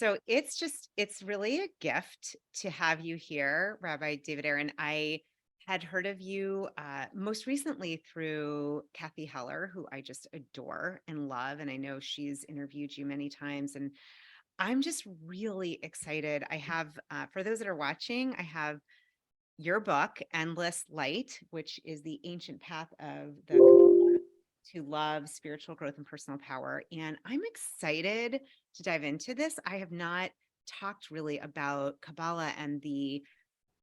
So it's really a gift to have you here, Rabbi David Aaron. I had heard of you most recently through Kathy Heller, who I just adore and love. And I know she's interviewed you many times. And I'm just really excited. I have, for those that are watching, I have your book, Endless Light, which is the ancient path of the Kabbalah to love, spiritual growth, and personal power. And I'm excited to dive into this. I have not talked really about Kabbalah and the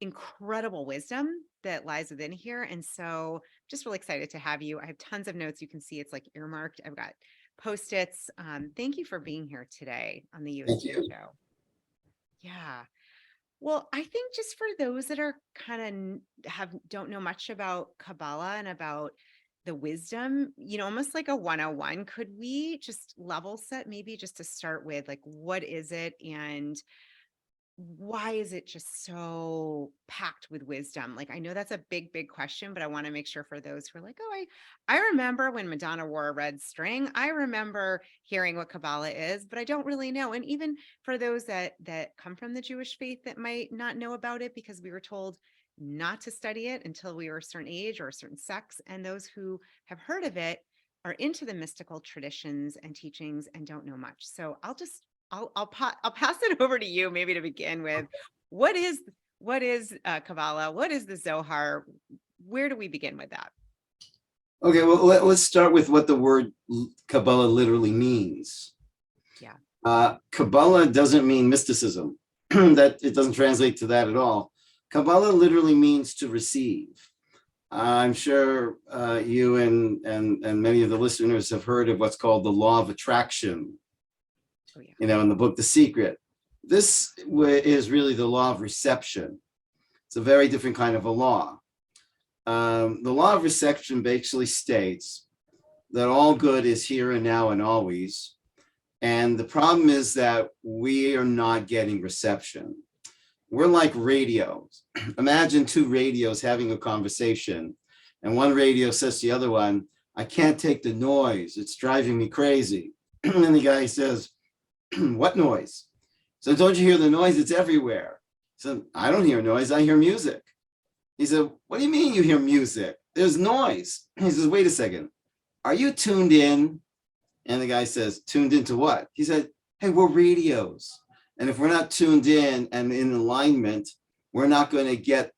incredible wisdom that lies within here. And so just really excited to have you. I have tons of notes. You can see it's like earmarked. I've got post-its. Thank you for being here today on the Thank Youest you. show. Yeah. Well, I think just for those that are kind of don't know much about Kabbalah and about the wisdom, almost like a 101, could we just level set maybe just to start with like what is it and why is it just so packed with wisdom? Like I know that's a big, big question, but I want to make sure for those who are like, oh, I remember when Madonna wore a red string. I remember hearing what Kabbalah is, but I don't really know. And even for those that come from the Jewish faith that might not know about it because we were told not to study it until we were a certain age or a certain sex, and those who have heard of it are into the mystical traditions and teachings and don't know much. So I'll pass it over to you maybe to begin with. What is Kabbalah? What is the Zohar? Where do we begin with that? Okay, well, let's start with what the word Kabbalah literally means. Yeah. Kabbalah doesn't mean mysticism. That it doesn't translate to that at all. Kabbalah literally means to receive. I'm sure you and many of the listeners have heard of what's called the law of attraction. Oh yeah. In the book The Secret. This is really the law of reception. It's a very different kind of a law. The law of reception basically states that all good is here and now and always. And the problem is that we are not getting reception. We're like radios. Imagine two radios having a conversation, and one radio says to the other one, I can't take the noise. It's driving me crazy. And the guy says, what noise? So don't you hear the noise? It's everywhere. So I don't hear noise. I hear music. He said, what do you mean you hear music? There's noise. He says, wait a second. Are you tuned in? And the guy says, tuned into what? He said, hey, we're radios. And if we're not tuned in and in alignment, we're not going to get,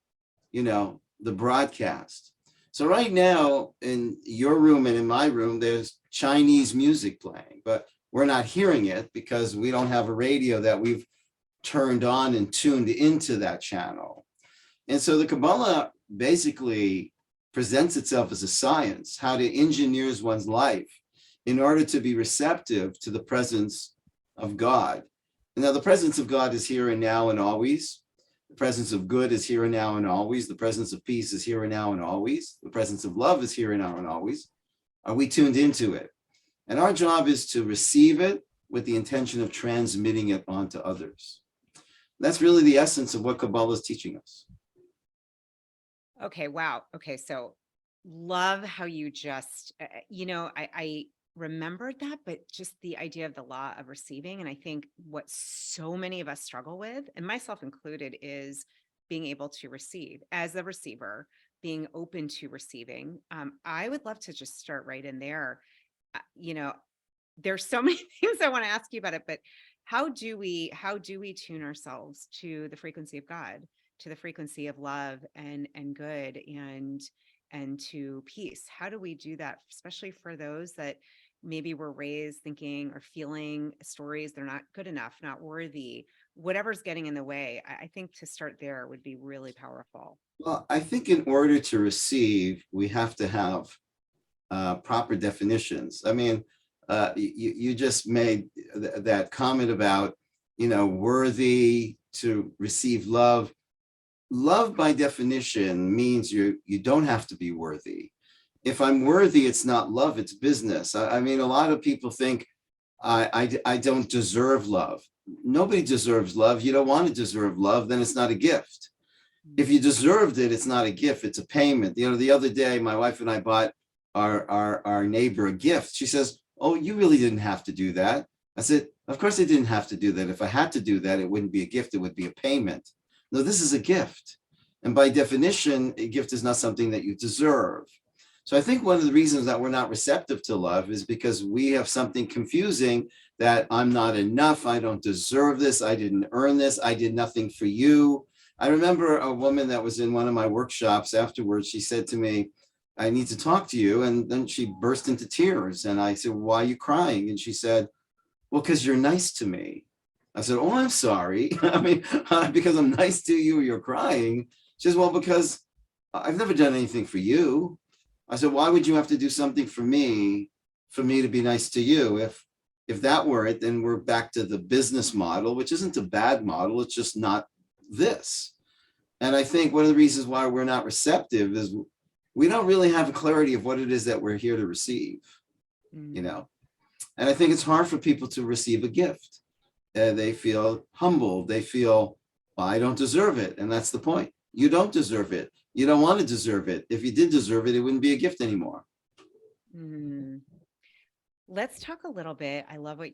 the broadcast. So right now in your room and in my room, there's Chinese music playing, but we're not hearing it because we don't have a radio that we've turned on and tuned into that channel. And so the Kabbalah basically presents itself as a science, how to engineer one's life in order to be receptive to the presence of God. And now the presence of God is here and now and always. The presence of good is here and now and always. The presence of peace is here and now and always. The presence of love is here and now and always. Are we tuned into it? And our job is to receive it with the intention of transmitting it on to others. That's really the essence of what Kabbalah is teaching us. Okay. Wow. Okay. So love how you just, I remembered that, but just the idea of the law of receiving. And I think what so many of us struggle with, and myself included, is being able to receive as a receiver, being open to receiving. I would love to just start right in there. There's so many things I want to ask you about it, but how do we tune ourselves to the frequency of God, to the frequency of love and good and to peace? How do we do that, especially for those that maybe were raised thinking or feeling stories they're not good enough, not worthy, whatever's getting in the way? I think to start there would be really powerful. Well, I think in order to receive, we have to have proper definitions. I mean, you just made that comment about, worthy to receive love. Love by definition means you don't have to be worthy. If I'm worthy, it's not love, it's business. I mean, a lot of people think I don't deserve love. Nobody deserves love. You don't want to deserve love, then it's not a gift. If you deserved it, it's not a gift, it's a payment. The other day, my wife and I bought our neighbor a gift. She says, oh, you really didn't have to do that. I said, Of course, I didn't have to do that. If I had to do that, it wouldn't be a gift, it would be a payment. No, this is a gift. And by definition, a gift is not something that you deserve. So I think one of the reasons that we're not receptive to love is because we have something confusing that I'm not enough, I don't deserve this, I didn't earn this, I did nothing for you. I remember a woman that was in one of my workshops afterwards, she said to me, I need to talk to you. And then she burst into tears. And I said, why are you crying? And she said, well, because you're nice to me. I said, oh, I'm sorry. I mean, because I'm nice to you, you're crying. She says, well, because I've never done anything for you. I said, why would you have to do something for me to be nice to you? If that were it, then we're back to the business model, which isn't a bad model. It's just not this. And I think one of the reasons why we're not receptive is we don't really have a clarity of what it is that we're here to receive, you know? And I think it's hard for people to receive a gift. They feel humbled. They feel, well, I don't deserve it. And that's the point. You don't deserve it. You don't want to deserve it. If you did deserve it, it wouldn't be a gift anymore. Let's talk a little bit. I love what,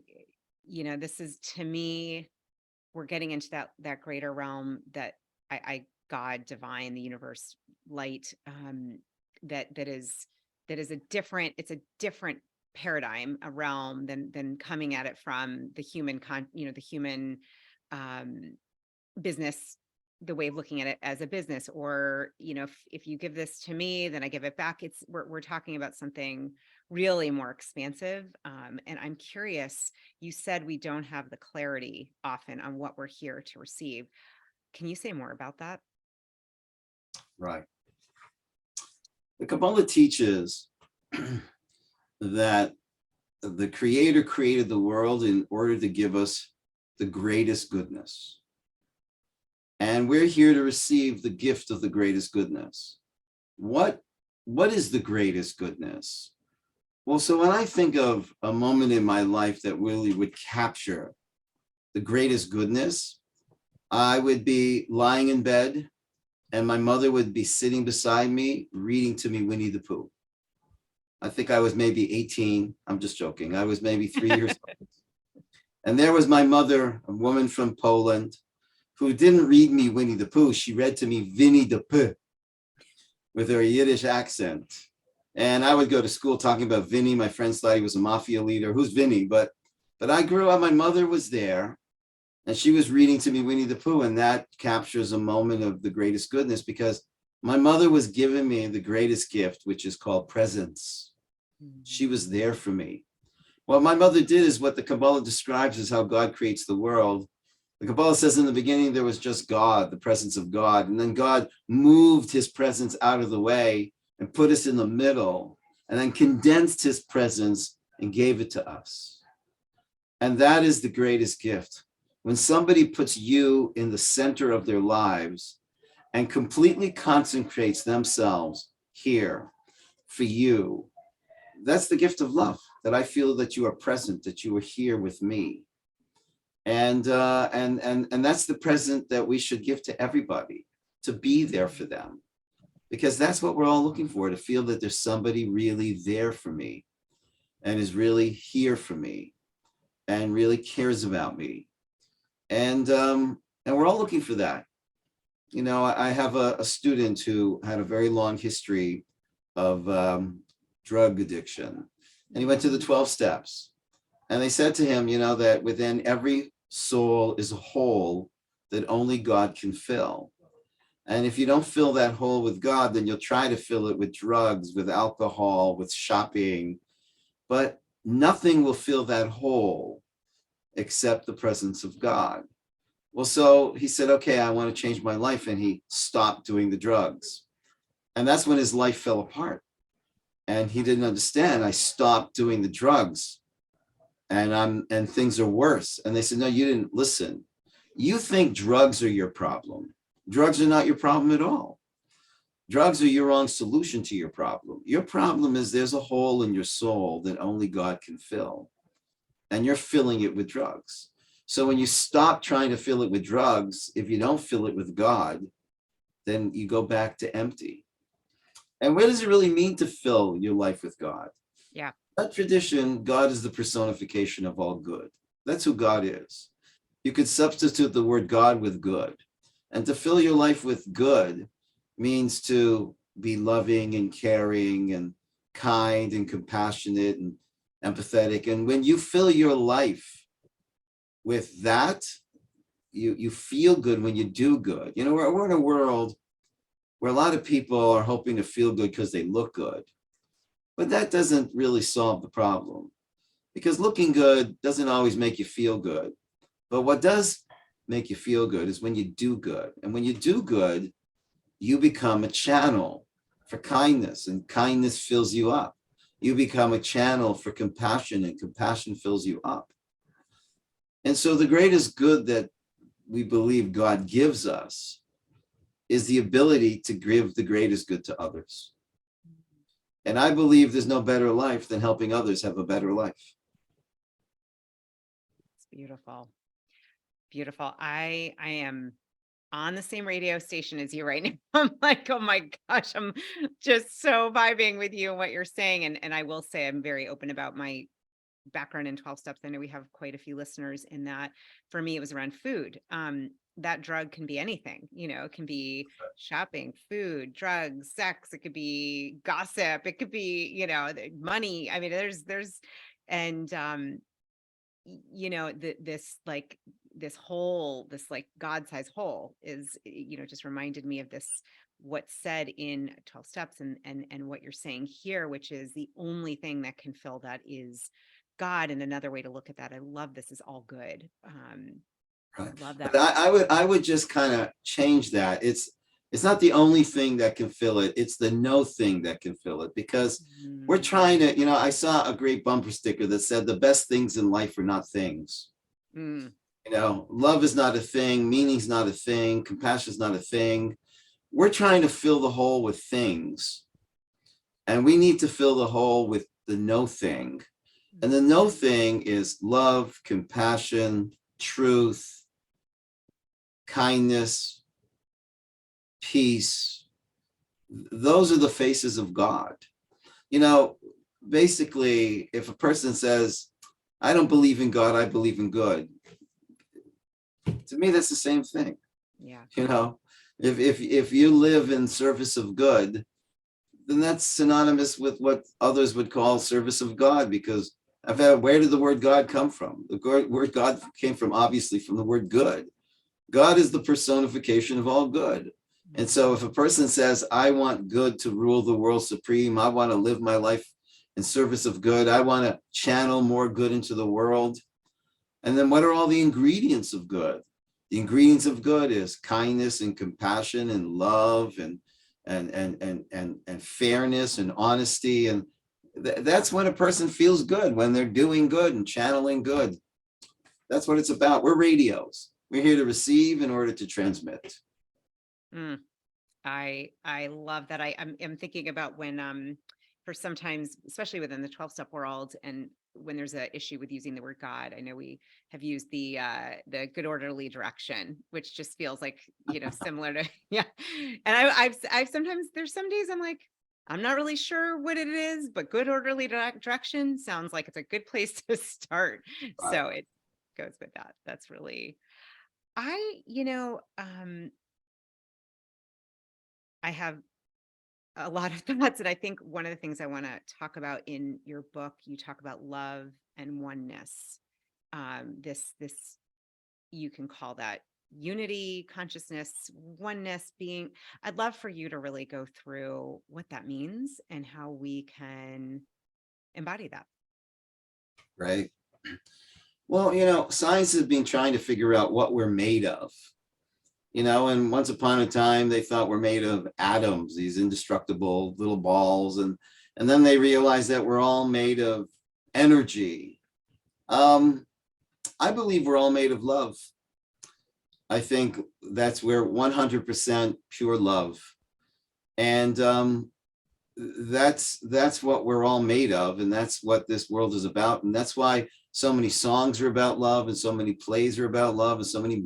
this is, to me, we're getting into that greater realm that God, divine, the universe, light, that is a different paradigm, a realm than coming at it from the human the human business, the way of looking at it as a business, or if you give this to me, then I give it back. We're talking about something really more expansive. And I'm curious, you said we don't have the clarity often on what we're here to receive. Can you say more about that? Right. The Kabbalah teaches that the Creator created the world in order to give us the greatest goodness. And we're here to receive the gift of the greatest goodness. What is the greatest goodness? Well, so when I think of a moment in my life that really would capture the greatest goodness, I would be lying in bed and my mother would be sitting beside me, reading to me Winnie the Pooh. I think I was maybe 18. I'm just joking. I was maybe 3 years old. And there was my mother, a woman from Poland, who didn't read me Winnie the Pooh. She read to me Winnie the Pooh with her Yiddish accent. And I would go to school talking about Vinny. My friends thought he was a mafia leader. Who's Vinny? But I grew up, my mother was there and she was reading to me Winnie the Pooh. And that captures a moment of the greatest goodness because my mother was giving me the greatest gift, which is called presence. She was there for me. What my mother did is what the Kabbalah describes as how God creates the world. The Kabbalah says in the beginning, there was just God, the presence of God. And then God moved his presence out of the way and put us in the middle and then condensed his presence and gave it to us. And that is the greatest gift. When somebody puts you in the center of their lives and completely concentrates themselves here for you, that's the gift of love, that I feel that you are present, that you are here with me. And that's the present that we should give to everybody, to be there for them. Because that's what we're all looking for, to feel that there's somebody really there for me and is really here for me and really cares about me. And we're all looking for that. I have a student who had a very long history of drug addiction, and he went to the 12 steps. And they said to him, that within every soul is a hole that only God can fill. And if you don't fill that hole with God, then you'll try to fill it with drugs, with alcohol, with shopping, but nothing will fill that hole except the presence of God. Well, so he said, okay, I want to change my life. And he stopped doing the drugs. And that's when his life fell apart. And he didn't understand. I stopped doing the drugs and things are worse. And they said, no, you didn't listen. You think drugs are your problem. Drugs are not your problem at all. Drugs are your wrong solution to your problem. Your problem is there's a hole in your soul that only God can fill. And you're filling it with drugs. So when you stop trying to fill it with drugs, if you don't fill it with God, then you go back to empty. And what does it really mean to fill your life with God? Yeah. That tradition, God is the personification of all good. That's who God is. You could substitute the word God with good. And to fill your life with good means to be loving and caring and kind and compassionate and empathetic. And when you fill your life with that, you feel good when you do good. You know, we're in a world where a lot of people are hoping to feel good because they look good. But that doesn't really solve the problem, because looking good doesn't always make you feel good. But what does make you feel good is when you do good. And when you do good, you become a channel for kindness, and kindness fills you up. You become a channel for compassion, and compassion fills you up. And so the greatest good that we believe God gives us is the ability to give the greatest good to others. And I believe there's no better life than helping others have a better life. It's beautiful. Beautiful. I am on the same radio station as you right now. I'm like, oh my gosh, I'm just so vibing with you and what you're saying. And I will say I'm very open about my background in 12 steps. I know we have quite a few listeners in that. For me, it was around food. That drug can be anything, it can be shopping, food, drugs, sex, it could be gossip, it could be, money. I mean, and this like God-sized hole is, just reminded me of this, what's said in 12 steps and what you're saying here, which is the only thing that can fill that is God. And another way to look at that, I love this, is all good. Right. Love that. But I would just kind of change that. It's not the only thing that can fill it. It's the no thing that can fill it, because we're trying to, I saw a great bumper sticker that said the best things in life are not things. Mm. Love is not a thing. Meaning's not a thing. Compassion is not a thing. We're trying to fill the hole with things, and we need to fill the hole with the no thing. And the no thing is love, compassion, truth, kindness, peace. Those are the faces of God. Basically, if a person says, I don't believe in God, I believe in good, to me, that's the same thing. Yeah. If you live in service of good, then that's synonymous with what others would call service of God, because where did the word God come from? The word God came from, obviously, from the word good. God is the personification of all good. And so if a person says, I want good to rule the world supreme, I want to live my life in service of good, I want to channel more good into the world. And then what are all the ingredients of good? The ingredients of good is kindness and compassion and love and fairness and honesty. And that's when a person feels good, when they're doing good and channeling good. That's what it's about. We're radios. We're here to receive in order to transmit. I love that. I'm thinking about when for sometimes, especially within the 12-step world, and when there's an issue with using the word God, I know we have used the good orderly direction, which just feels like, similar to, yeah. And I've sometimes, there's some days I'm like, I'm not really sure what it is, but good orderly direction sounds like it's a good place to start. Right. So it goes with that. That's really, I have a lot of thoughts. And I think one of the things I want to talk about in your book, you talk about love and oneness. This you can call that unity, consciousness, oneness, being. I'd love for you to really go through what that means and how we can embody that. Right. Well, science has been trying to figure out what we're made of. And once upon a time, they thought we're made of atoms, these indestructible little balls. And then they realized that we're all made of energy. I believe we're all made of love. I think that's where 100% pure love. And that's what we're all made of. And that's what this world is about. And that's why so many songs are about love, and so many plays are about love, and so many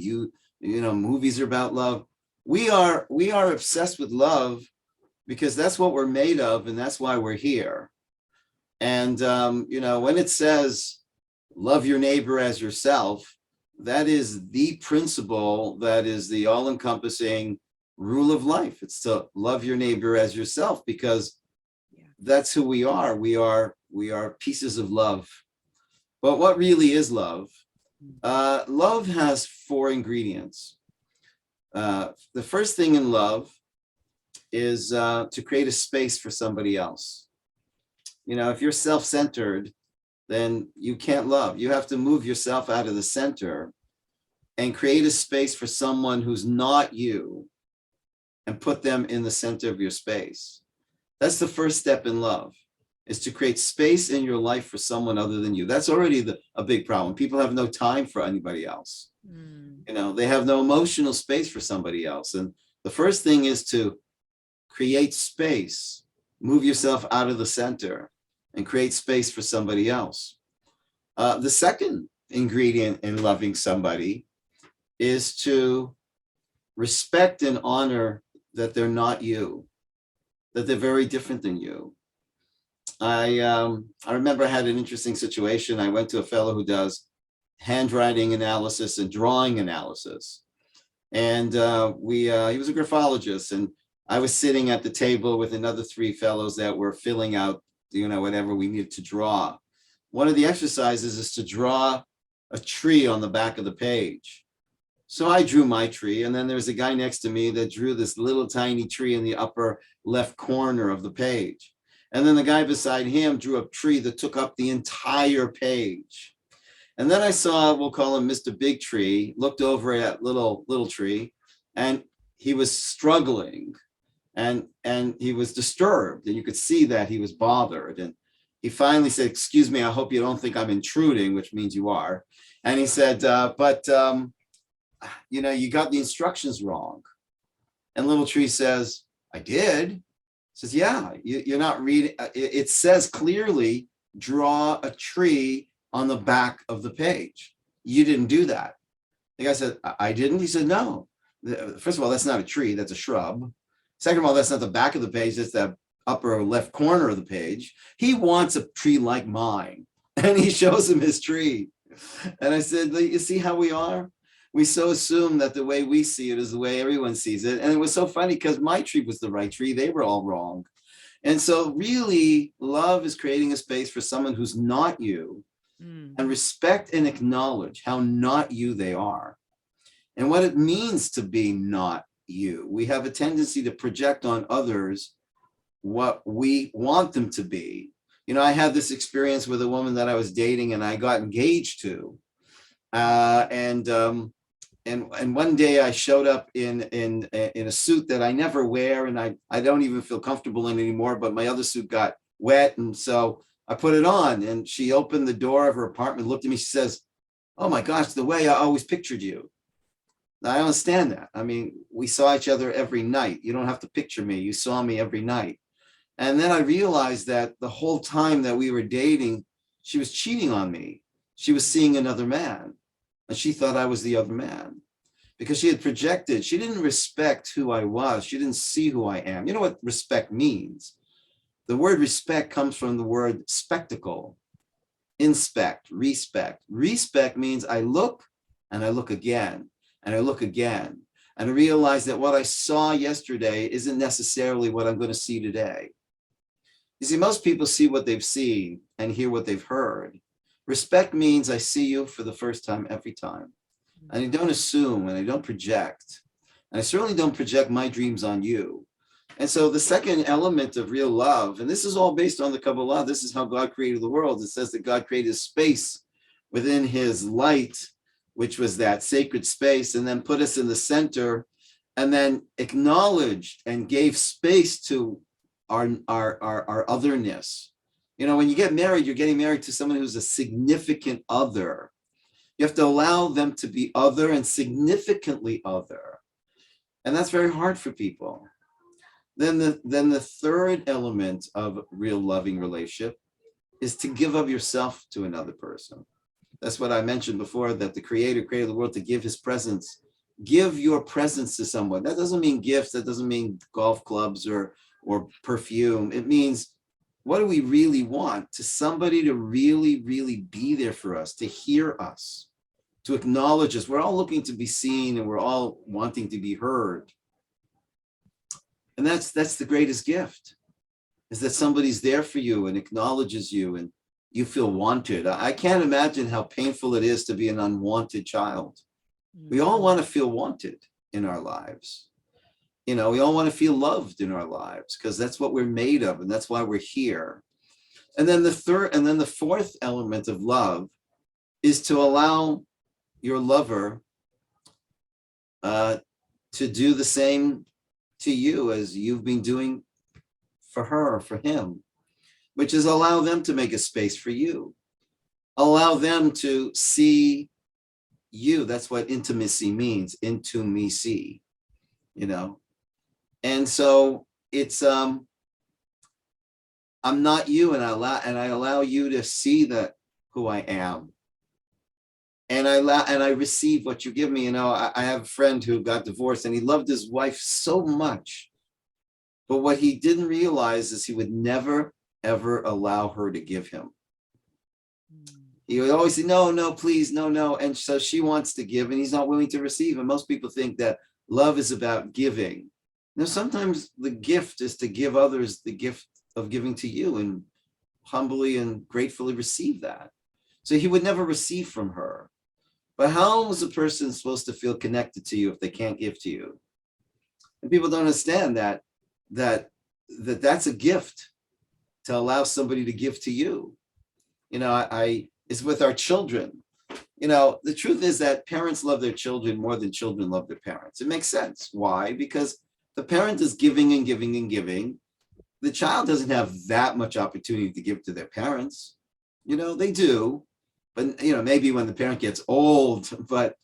movies are about love. We are obsessed with love because that's what we're made of, and that's why we're here. And when it says love your neighbor as yourself, that is the principle, that is the all-encompassing rule of life. It's to love your neighbor as yourself, because that's who we are. We are pieces of love. But what really is love? Love has four ingredients. The first thing in love is to create a space for somebody else. You know, if you're self-centered, then you can't love. You have to move yourself out of the center and create a space for someone who's not you and put them in the center of your space. That's the first step in love, is to create space in your life for someone other than you. That's already a big problem. People have no time for anybody else. You know, they have no emotional space for somebody else. And the first thing is to create space, move yourself out of the center and create space for somebody else. The second ingredient in loving somebody is to respect and honor that they're not you, that they're very different than you. I remember I had an interesting situation. I went to a fellow who does handwriting analysis and drawing analysis. And he was a graphologist, and I was sitting at the table with another three fellows that were filling out, you know, whatever we needed to draw. One of the exercises is to draw a tree on the back of the page. So I drew my tree, and then there's a guy next to me that drew this little tiny tree in the upper left corner of the page. And then the guy beside him drew a tree that took up the entire page. And then I saw, we'll call him Mr. Big Tree, looked over at little tree, and he was struggling, and he was disturbed, and you could see that he was bothered. And he finally said, "Excuse me, I hope you don't think I'm intruding," which means you are. And he said, you know, you got the instructions wrong. And little tree says, "I did." He says, "Yeah, you're not reading. It says clearly, draw a tree on the back of the page. You didn't do that." The guy said, "I didn't." He said, "No. First of all, that's not a tree, that's a shrub. Second of all, that's not the back of the page, that's the upper left corner of the page. He wants a tree like mine." And he shows him his tree. And I said, "You see how we are? We so assume that the way we see it is the way everyone sees it." And it was so funny because my tree was the right tree. They were all wrong. And so really, love is creating a space for someone who's not you, and respect and acknowledge how not you they are and what it means to be not you. We have a tendency to project on others what we want them to be. You know, I had this experience with a woman that I was dating and I got engaged to. And one day I showed up in a suit that I never wear, and I don't even feel comfortable in anymore, but my other suit got wet. And so I put it on, and she opened the door of her apartment, looked at me, she says, "Oh my gosh, the way I always pictured you." Now, I understand that. I mean, we saw each other every night. You don't have to picture me. You saw me every night. And then I realized that the whole time that we were dating, she was cheating on me. She was seeing another man, and she thought I was the other man because she had projected. She didn't respect who I was. She didn't see who I am. You know what respect means? The word respect comes from the word spectacle. Inspect, respect. Respect means I look and I look again and I look again and I realize that what I saw yesterday isn't necessarily what I'm going to see today. You see, most people see what they've seen and hear what they've heard. Respect means I see you for the first time every time. And I don't assume and I don't project. And I certainly don't project my dreams on you. And so the second element of real love, and this is all based on the Kabbalah, this is how God created the world. It says that God created space within his light, which was that sacred space, and then put us in the center, and then acknowledged and gave space to our otherness. You know, when you get married, you're getting married to someone who's a significant other. You have to allow them to be other and significantly other. And that's very hard for people. Then the third element of real loving relationship is to give of yourself to another person. That's what I mentioned before, that the Creator created the world to give his presence. Give your presence to someone. That doesn't mean gifts. That doesn't mean golf clubs or perfume. It means what do we really want? To somebody to really, really be there for us, to hear us, to acknowledge us. We're all looking to be seen, and we're all wanting to be heard. And that's the greatest gift, is that somebody's there for you and acknowledges you and you feel wanted. I can't imagine how painful it is to be an unwanted child. We all want to feel wanted in our lives. You know, we all want to feel loved in our lives, because that's what we're made of, and that's why we're here. And then the fourth element of love is to allow your lover to do the same to you as you've been doing for her or for him, which is allow them to make a space for you. Allow them to see you. That's what intimacy means, into me see, you know. And so it's I'm not you, and I allow you to see that who I am. And I receive what you give me. You know, I have a friend who got divorced, and he loved his wife so much. But what he didn't realize is he would never, ever allow her to give him. He would always say, no, no, please, no, no. And so she wants to give, and he's not willing to receive. And most people think that love is about giving. Now, sometimes the gift is to give others the gift of giving to you, and humbly and gratefully receive that. So he would never receive from her. But how is a person supposed to feel connected to you if they can't give to you? And people don't understand that's a gift, to allow somebody to give to you. You know, it's with our children. You know, the truth is that parents love their children more than children love their parents. It makes sense. Why? Because the parent is giving and giving and giving. The child doesn't have that much opportunity to give to their parents. You know, they do, but you know, maybe when the parent gets old, but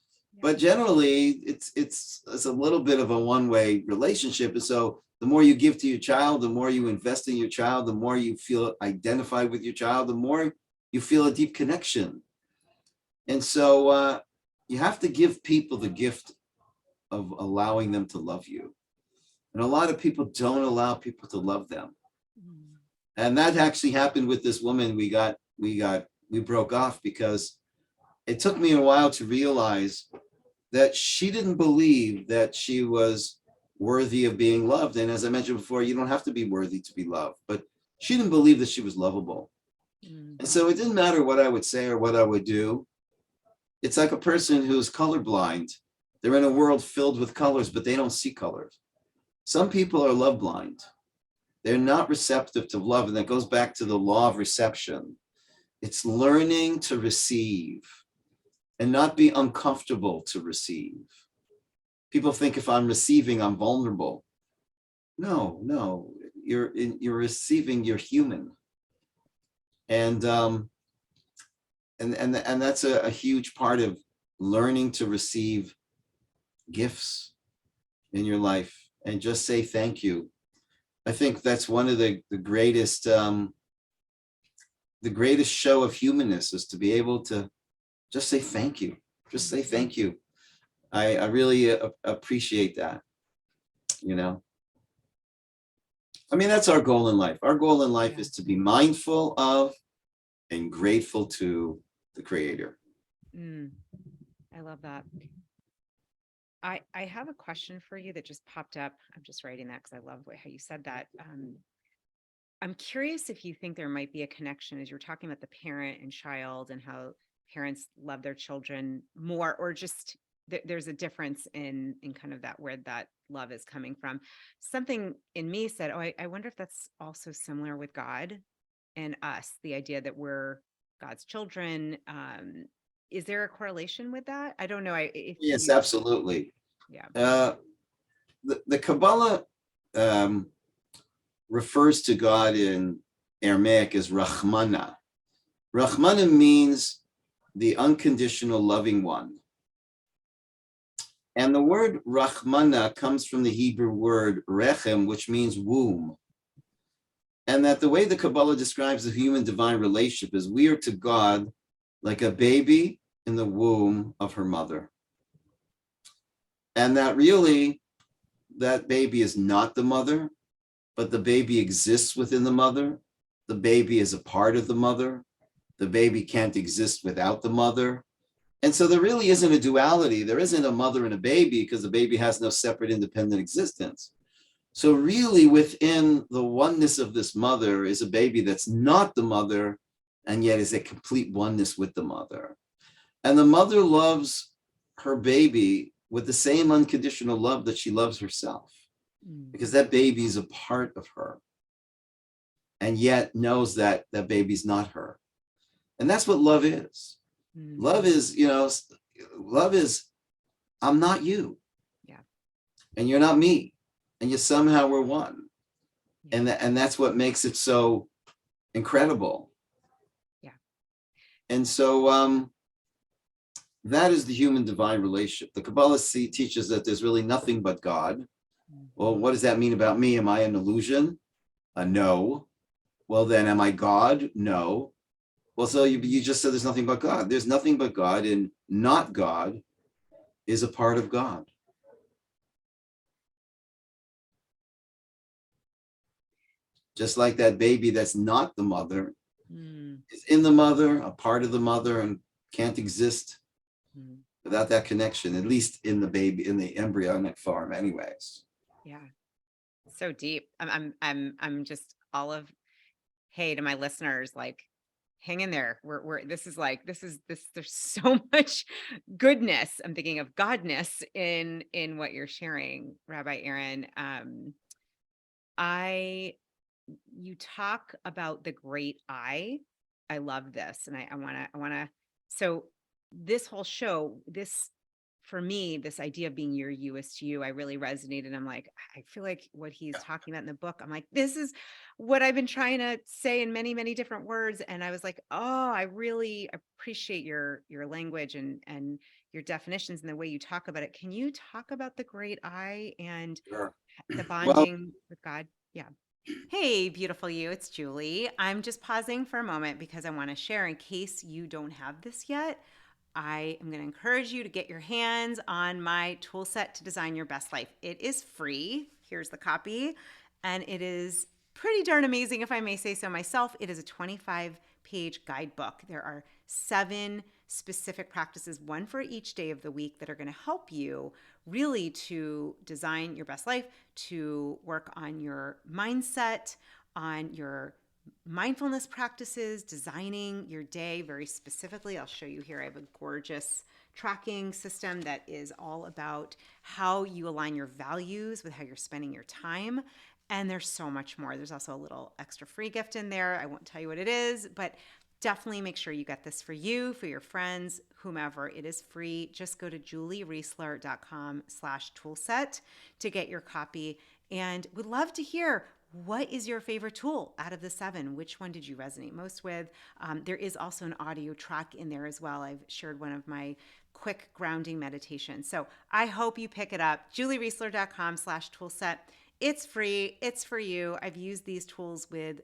generally it's a little bit of a one-way relationship. And so the more you give to your child, the more you invest in your child, the more you feel identified with your child, the more you feel a deep connection. And so you have to give people the gift of allowing them to love you. And a lot of people don't allow people to love them. And that actually happened with this woman. We broke off because it took me a while to realize that she didn't believe that she was worthy of being loved. And as I mentioned before, you don't have to be worthy to be loved, but she didn't believe that she was lovable. And so it didn't matter what I would say or what I would do. It's like a person who's colorblind. They're in a world filled with colors, but they don't see colors. Some people are love blind. They're not receptive to love. And that goes back to the law of reception. It's learning to receive and not be uncomfortable to receive. People think if I'm receiving, I'm vulnerable. No, you're receiving, you're human. And that's a huge part of learning to receive gifts in your life and just say thank you. I think that's one of the greatest show of humanness, is to be able to just say thank you. Just say thank you. I really appreciate that, you know. I mean, that's our goal in life. Our goal in life is to be mindful of and grateful to the Creator. I love that. I have a question for you that just popped up. I'm just writing that because I love how you said that. I'm curious if you think there might be a connection, as you're talking about the parent and child and how parents love their children more, or just there's a difference in kind of that, where that love is coming from. Something in me said, oh, I wonder if that's also similar with God and us, the idea that we're God's children. Is there a correlation with that? I don't know. Yes, absolutely. Yeah. The Kabbalah refers to God in Aramaic as Rahmana. Rahmana means the unconditional loving one. And the word Rahmana comes from the Hebrew word rechem, which means womb. And that the way the Kabbalah describes the human divine relationship is we are to God like a baby in the womb of her mother. And that really, that baby is not the mother, but the baby exists within the mother. the baby is a part of the mother. The baby can't exist without the mother. And so there really isn't a duality. There isn't a mother and a baby because the baby has no separate independent existence. So really within the oneness of this mother is a baby that's not the mother and yet is a complete oneness with the mother. And the mother loves her baby with the same unconditional love that she loves herself, because that baby is a part of her and yet knows that that baby's not her. And that's what love is. Love is, love is, I'm not you. Yeah. And you're not me. And you somehow we're one. And that's what makes it so incredible. Yeah. And so that is the human divine relationship. The Kabbalah teaches that there's really nothing but God. Well, what does that mean about me? Am I an illusion? No. Well, then am I God? No. Well, so you just said there's nothing but God. There's nothing but God, and not God is a part of God. Just like that baby that's not the mother is in the mother, a part of the mother, and can't exist without that connection, at least in the baby, in the embryonic form anyways. Yeah. So deep. I'm just hey, to my listeners, like, hang in there. There's so much goodness. I'm thinking of godness in what you're sharing, Rabbi Aaron. You talk about the great I. I love this. And I wanna, so this whole show, for me, this idea of being your Youest you, I really resonated. I'm like, I feel like what he's talking about in the book, I'm like, this is what I've been trying to say in many, many different words. And I was like, oh, I really appreciate your language and your definitions and the way you talk about it. Can you talk about the great I and Sure. the Well, bonding with God? Yeah. Hey, beautiful you, it's Julie. I'm just pausing for a moment because I want to share in case you don't have this yet. I am going to encourage you to get your hands on my tool set to design your best life. It is free. Here's the copy. And it is pretty darn amazing, if I may say so myself. It is a 25-page guidebook. There are 7 specific practices, one for each day of the week, that are going to help you really to design your best life, to work on your mindset, on your mindfulness practices, designing your day very specifically. I'll show you here. I have a gorgeous tracking system that is all about how you align your values with how you're spending your time. And there's so much more. There's also a little extra free gift in there. I won't tell you what it is, but definitely make sure you get this for you, for your friends, whomever. It is free. Just go to juliereisler.com/toolset to get your copy. And would love to hear, what is your favorite tool out of the 7? Which one did you resonate most with? There is also an audio track in there as well. I've shared one of my quick grounding meditations. So I hope you pick it up. juliereisler.com/toolset. It's free. It's for you. I've used these tools with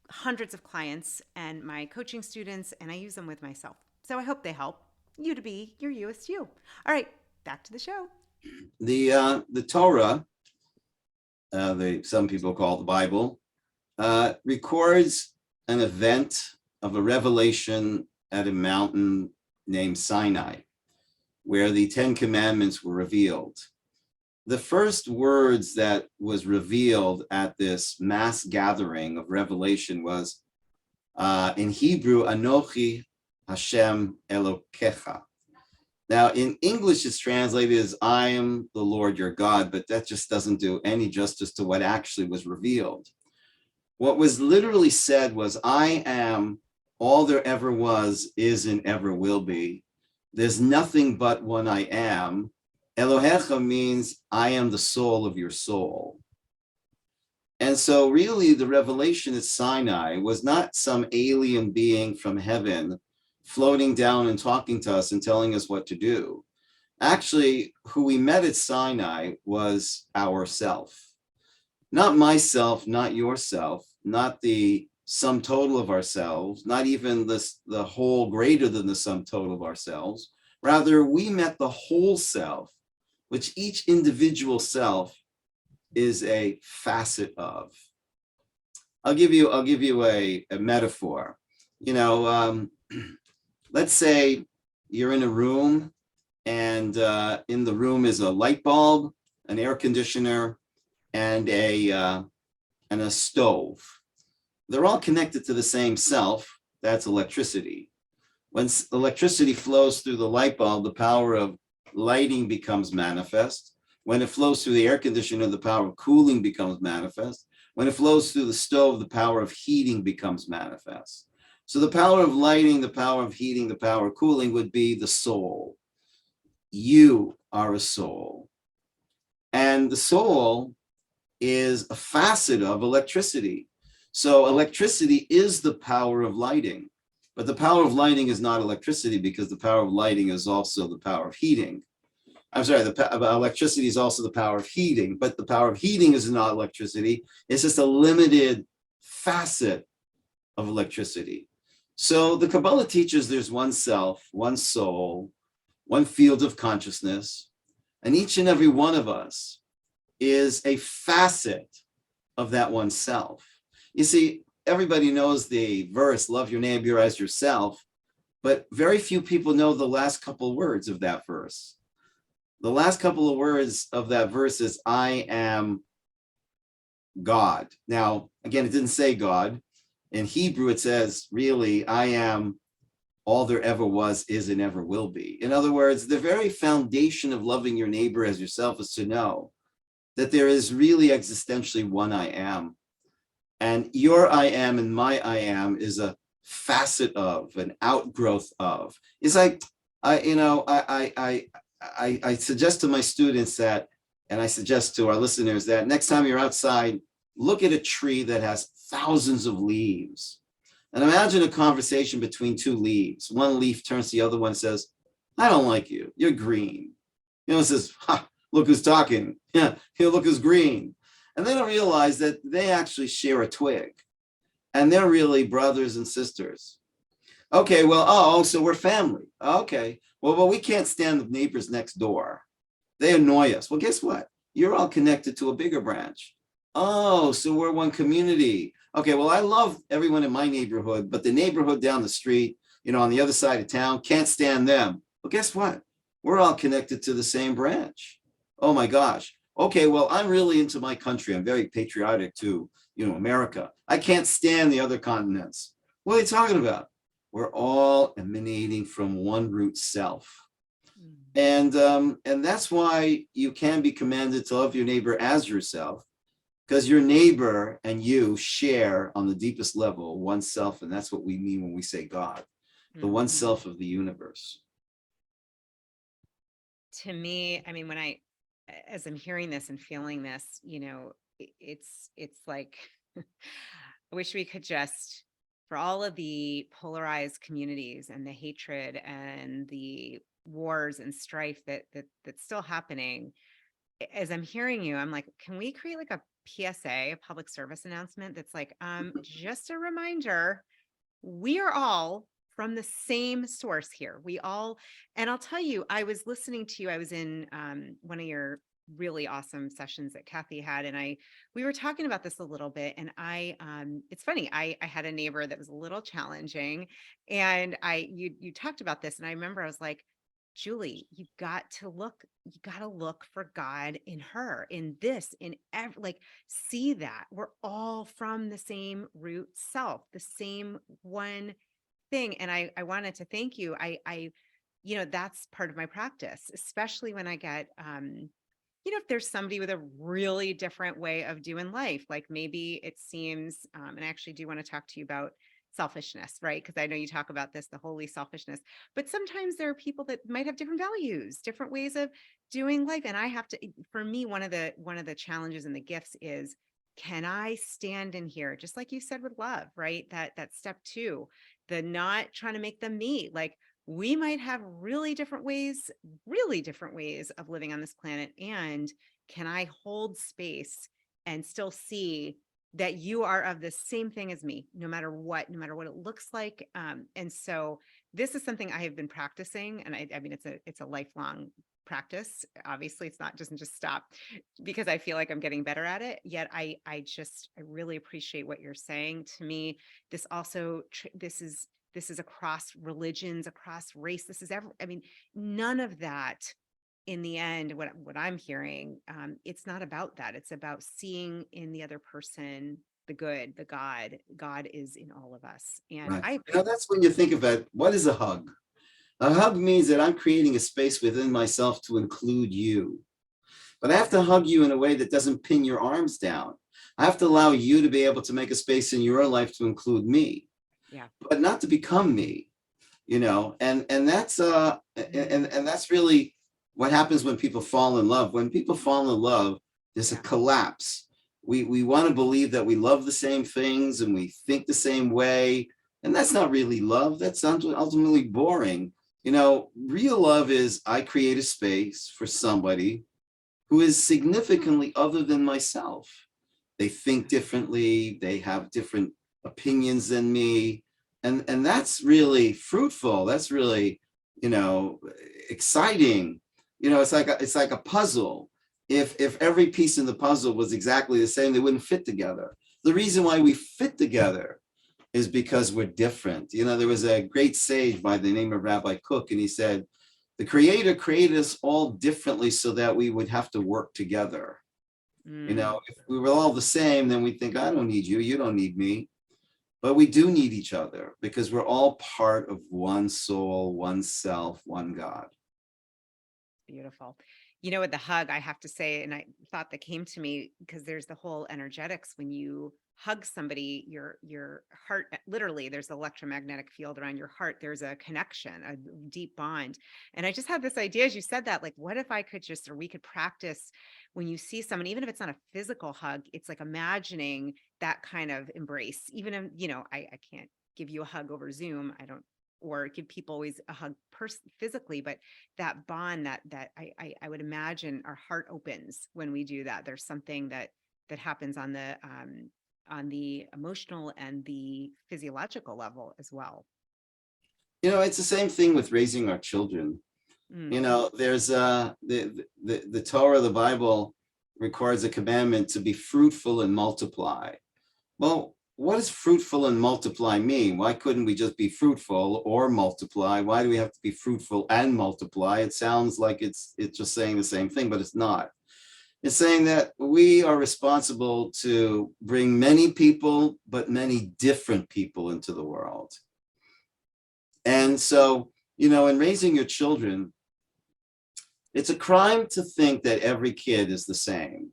hundreds of clients and my coaching students, and I use them with myself. So I hope they help you to be your Youest you. All right, back to the show. The Torah, some people call the Bible, records an event of a revelation at a mountain named Sinai, where the 10 Commandments were revealed. The first words that was revealed at this mass gathering of revelation was in Hebrew, Anochi Hashem Elokecha. Now, in English, it's translated as I am the Lord your God, but that just doesn't do any justice to what actually was revealed. What was literally said was, I am all there ever was, is, and ever will be. There's nothing but one I am. Elohecha means I am the soul of your soul. And so really the revelation at Sinai was not some alien being from heaven floating down and talking to us and telling us what to do. Actually, who we met at Sinai was ourself. Not myself, not yourself, not the sum total of ourselves, not even the whole greater than the sum total of ourselves. Rather, we met the whole self, which each individual self is a facet of. I'll give you a metaphor. You know, let's say you're in a room, and in the room is a light bulb, an air conditioner, and a stove. They're all connected to the same self. That's electricity. When electricity flows through the light bulb, the power of lighting becomes manifest. When it flows through the air conditioner, the power of cooling becomes manifest. When it flows through the stove, the power of heating becomes manifest. So the power of lighting, the power of heating, the power of cooling would be the soul. You are a soul. And the soul is a facet of electricity. So electricity is the power of lighting, but the power of lighting is not electricity, because the power of lighting is also the power of heating. I'm sorry, electricity is also the power of heating, but the power of heating is not electricity. It's just a limited facet of electricity. So the Kabbalah teaches there's one self, one soul, one field of consciousness, and each and every one of us is a facet of that one self. You see, everybody knows the verse, love your neighbor as yourself, but very few people know the last couple of words of that verse. The last couple of words of that verse is, I am God. Now, again, it didn't say God. In Hebrew, it says, really, I am all there ever was, is, and ever will be. In other words, the very foundation of loving your neighbor as yourself is to know that there is really existentially one I am. And your I am and my I am is a facet of, an outgrowth of. It's like, I suggest to my students that, and I suggest to our listeners that next time you're outside, look at a tree that has thousands of leaves. And imagine a conversation between two leaves. One leaf turns to the other one and says, I don't like you. You're green. You know, it says, ha, look who's talking. Yeah, look who's green. And they don't realize that they actually share a twig. And they're really brothers and sisters. Okay, well, so we're family. Okay, well, we can't stand the neighbors next door. They annoy us. Well, guess what? You're all connected to a bigger branch. Oh, so we're one community. Okay, well, I love everyone in my neighborhood, but the neighborhood down the street, on the other side of town, can't stand them. Well, guess what? We're all connected to the same branch. Oh my gosh. Okay, well, I'm really into my country. I'm very patriotic to, America. I can't stand the other continents. What are you talking about? We're all emanating from one root self. And that's why you can be commanded to love your neighbor as yourself, because your neighbor and you share on the deepest level one self, and that's what we mean when we say God, the one self of the universe. To me, I mean, as I'm hearing this and feeling this, it's like, I wish we could just, for all of the polarized communities and the hatred and the wars and strife that's still happening, as I'm hearing you, I'm like, can we create like a PSA, a public service announcement that's like, just a reminder, we are all from the same source here. And I'll tell you, I was listening to you, I was in one of your really awesome sessions that Kathy had, and we were talking about this a little bit, and it's funny, I had a neighbor that was a little challenging, and you talked about this, and I remember I was like, Julie, you got to look for God in her, in this, in every, like, see that we're all from the same root self, the same one thing. And I wanted to thank you. That's part of my practice, especially when I get, if there's somebody with a really different way of doing life, like maybe it seems, and I actually do want to talk to you about selfishness, right? Because I know you talk about this, the holy selfishness, but sometimes there are people that might have different values, different ways of doing life. And I have to, for me, one of the challenges and the gifts is, can I stand in here, just like you said with love, right? That step two, the not trying to make them me, like, we might have really different ways of living on this planet. And can I hold space and still see that you are of the same thing as me, no matter what it looks like. And so this is something I have been practicing. And I mean, it's a lifelong practice. Obviously, it's not doesn't just stop because I feel like I'm getting better at it. Yet I really appreciate what you're saying. To me, this also this is across religions, across race. This is I mean, none of that in the end, what I'm hearing, it's not about that. It's about seeing in the other person the good, the God. God is in all of us. And Right. I That's when you think about what is a hug. A hug means that I'm creating a space within myself to include you. But I have to hug you in a way that doesn't pin your arms down. I have to allow you to be able to make a space in your life to include me, yeah. but not to become me, and that's really what happens when people fall in love. When people fall in love, there's a Yeah. collapse. We want to believe that we love the same things and we think the same way. And that's not really love. That's ultimately boring. Real love is I create a space for somebody who is significantly other than myself. They think differently, they have different opinions than me. And that's really fruitful. That's really, exciting. It's like a puzzle. If every piece in the puzzle was exactly the same, they wouldn't fit together. The reason why we fit together is because we're different. There was a great sage by the name of Rabbi Cook, and he said, the Creator created us all differently so that we would have to work together. If we were all the same, then we think, I don't need you, you don't need me. But we do need each other because we're all part of one soul, one self, one God. Beautiful. With the hug, I have to say, and I thought that came to me because there's the whole energetics when you hug somebody, your heart, literally, there's an electromagnetic field around your heart. There's a connection, a deep bond. And I just had this idea as you said that, like, what if I could or we could practice when you see someone, even if it's not a physical hug, it's like imagining that kind of embrace. Even if, I can't give you a hug over Zoom. I don't or give people always a hug physically, but that bond that I would imagine our heart opens when we do that. There's something that happens on the emotional and the physiological level as well. It's the same thing with raising our children. Mm. There's the Torah, the Bible requires a commandment to be fruitful and multiply. Well, what does fruitful and multiply mean? Why couldn't we just be fruitful or multiply? Why do we have to be fruitful and multiply? It sounds like it's just saying the same thing, but it's not. It's saying that we are responsible to bring many people, but many different people into the world. And so, in raising your children, it's a crime to think that every kid is the same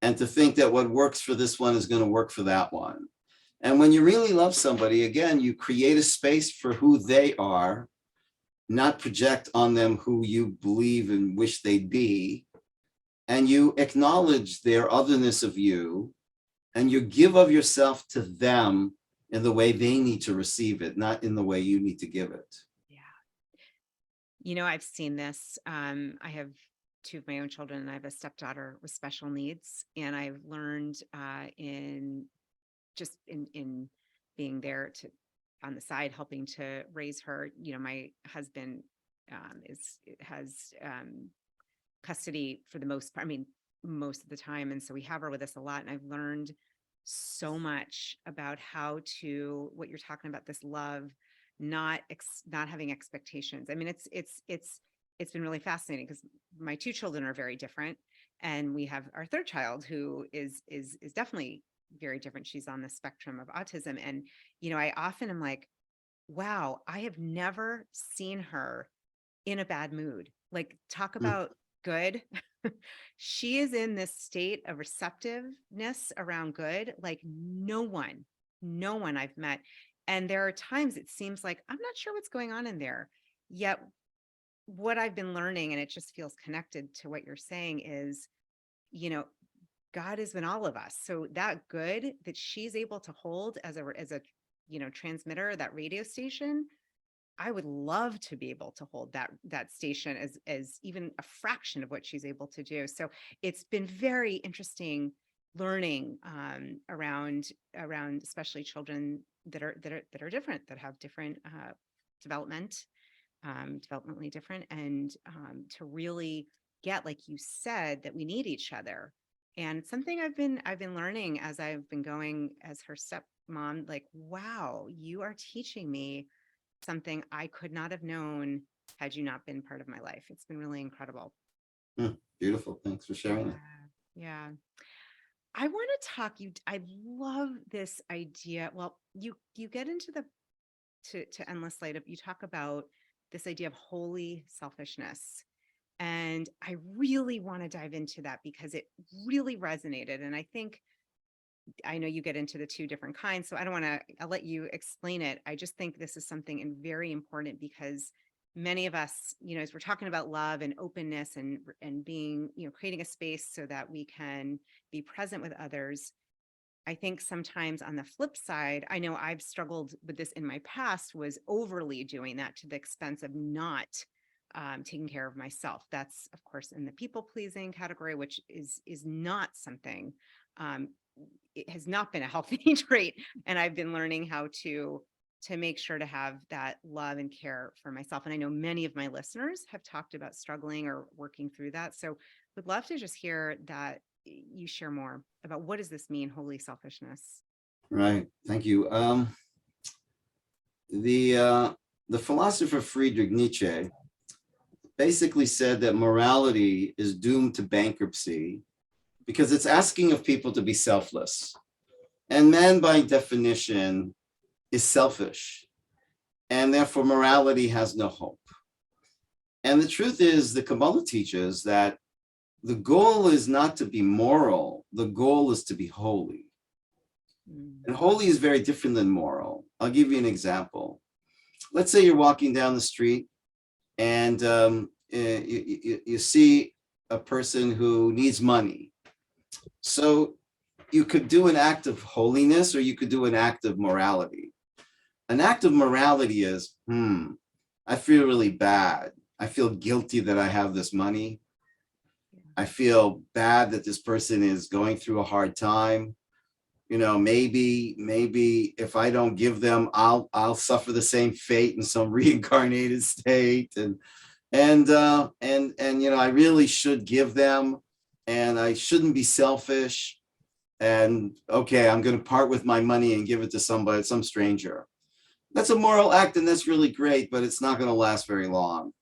and to think that what works for this one is going to work for that one. And when you really love somebody, again, you create a space for who they are, not project on them who you believe and wish they'd be. And you acknowledge their otherness of you, and you give of yourself to them in the way they need to receive it, not in the way you need to give it. Yeah. I've seen this. I have two of my own children, and I have a stepdaughter with special needs. And I've learned in being there on the side, helping to raise her. My husband has custody for the most part. I mean, most of the time. And so we have her with us a lot. And I've learned so much about what you're talking about, this love, not having expectations. I mean, it's been really fascinating because my two children are very different. And we have our third child who is definitely very different. She's on the spectrum of autism. And, I often am like, wow, I have never seen her in a bad mood. Like, talk about good. She is in this state of receptiveness around good, like no one I've met. And there are times it seems like I'm not sure what's going on in there. Yet what I've been learning, and it just feels connected to what you're saying, is, God is in all of us. So that good that she's able to hold as a transmitter, that radio station, I would love to be able to hold that station as even a fraction of what she's able to do. So it's been very interesting learning around especially children that are different, that have different development. developmentally different, and to really get, like you said, that we need each other. And it's something I've been learning as I've been going as her stepmom, like, wow, you are teaching me something I could not have known had you not been part of my life. It's been really incredible. Beautiful. Thanks for sharing Yeah. it. Yeah. I want to talk you. I love this idea. Well, you get into the to endless light of, you talk about this idea of holy selfishness. And I really want to dive into that because it really resonated. And I think, I know you get into the two different kinds, so I don't want to, I'll let you explain it. I just think this is something very important because many of us, as we're talking about love and openness and being, creating a space so that we can be present with others. I think sometimes on the flip side, I know I've struggled with this in my past, was overly doing that to the expense of not taking care of myself. That's, of course, in the people pleasing category, which is not something. Um, it has not been a healthy trait, and I've been learning how to make sure to have that love and care for myself. And I know many of my listeners have talked about struggling or working through that. So would love to just hear that you share more about, what does this mean, holy selfishness? Right. Thank you. The philosopher Friedrich Nietzsche basically said that morality is doomed to bankruptcy because it's asking of people to be selfless. And man, by definition, is selfish. And therefore, morality has no hope. And the truth is, the Kabbalah teaches that the goal is not to be moral, the goal is to be holy. And holy is very different than moral. I'll give you an example. Let's say you're walking down the street and you see a person who needs money. So you could do an act of holiness or you could do an act of morality. An act of morality is, I feel really bad. I feel guilty that I have this money. I feel bad that this person is going through a hard time. Maybe if I don't give them, I'll suffer the same fate in some reincarnated state. And I really should give them, and I shouldn't be selfish. And okay, I'm going to part with my money and give it to somebody, some stranger. That's a moral act, and that's really great, but it's not going to last very long.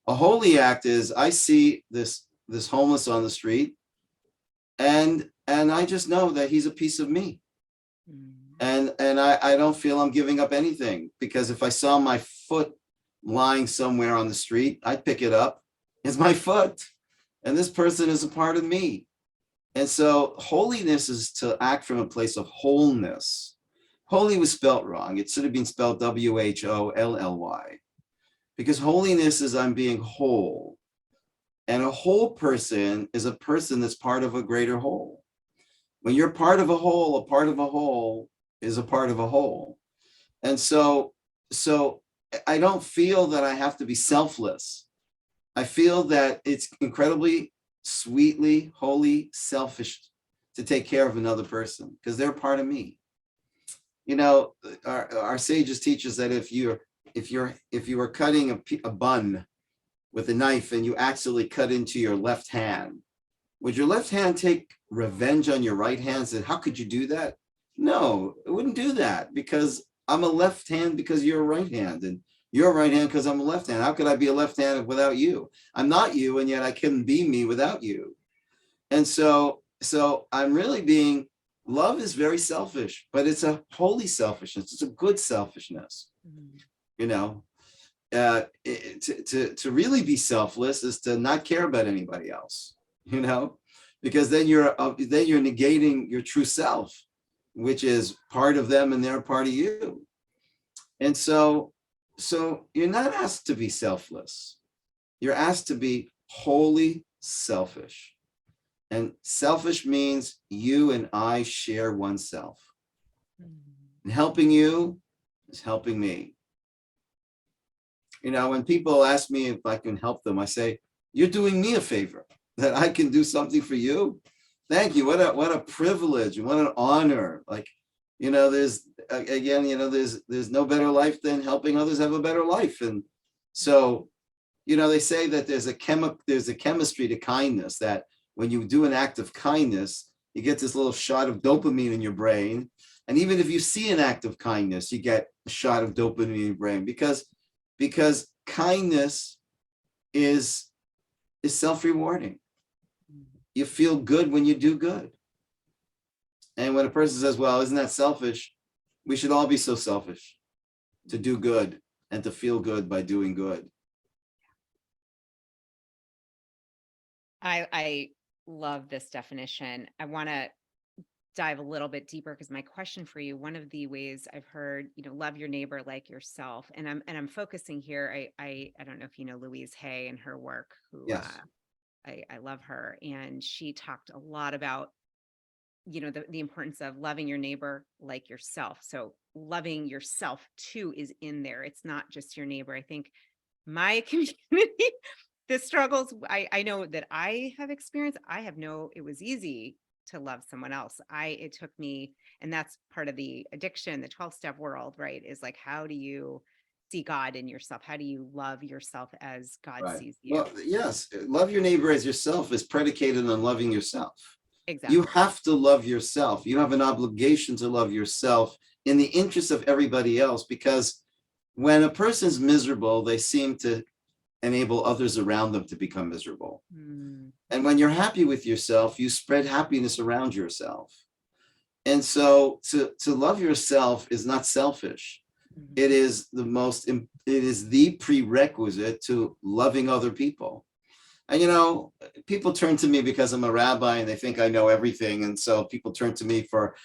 A holy act is, I see this homeless on the street, and I just know that he's a piece of me. And I don't feel I'm giving up anything, because if I saw my foot lying somewhere on the street, I'd pick it up. It's my foot, and this person is a part of me. And so holiness is to act from a place of wholeness. Holy was spelt wrong. It should have been spelled WHOLLY, because holiness is I'm being whole. And a whole person is a person that's part of a greater whole. When you're part of a whole is a part of a whole. And so I don't feel that I have to be selfless. I feel that it's incredibly, sweetly, holy, selfish to take care of another person because they're part of me. Our sages teach us that if you are cutting a bun with a knife and you accidentally cut into your left hand, would your left hand take revenge on your right hand? Said, how could you do that? No, it wouldn't do that, because I'm a left hand because you're a right hand, and you're a right hand because I'm a left hand. How could I be a left hand without you? I'm not you, and yet I couldn't be me without you. And so I'm really love is very selfish, but it's a holy selfishness. It's a good selfishness. To really be selfless is to not care about anybody else, because then you're negating your true self, which is part of them and they're part of you. And so you're not asked to be selfless. You're asked to be wholly selfish. And selfish means you and I share oneself. And helping you is helping me. When people ask me if I can help them, I say, you're doing me a favor, that I can do something for you. Thank you. What a privilege and what an honor. There's no better life than helping others have a better life. And So, they say that there's a chemistry to kindness, that when you do an act of kindness, you get this little shot of dopamine in your brain. And even if you see an act of kindness, you get a shot of dopamine in your brain, because kindness is self-rewarding. You feel good when you do good. And when a person says, well, isn't that selfish? We should all be so selfish to do good and to feel good by doing good. I love this definition. I want to dive a little bit deeper, because my question for you, one of the ways I've heard, love your neighbor like yourself, and I'm focusing here. I don't know if you know Louise Hay and her work, who Yes. I love her, and she talked a lot about the importance of loving your neighbor like yourself. So loving yourself too is in there. It's not just your neighbor. I think my community, the struggles I know that I have experienced, it was easy to love someone else. It took me, and that's part of the addiction, the 12-step world, right? Is like, how do you see God in yourself? How do you love yourself as God Right. sees you? Well, yes, love your neighbor as yourself is predicated on loving yourself. Exactly. You have to love yourself. You have an obligation to love yourself in the interest of everybody else, because when a person's miserable, they seem to enable others around them to become miserable. Mm. And when you're happy with yourself, you spread happiness around yourself. And so to love yourself is not selfish. Mhm. It is the prerequisite to loving other people. And people turn to me because I'm a rabbi and they think I know everything. And so people turn to me for,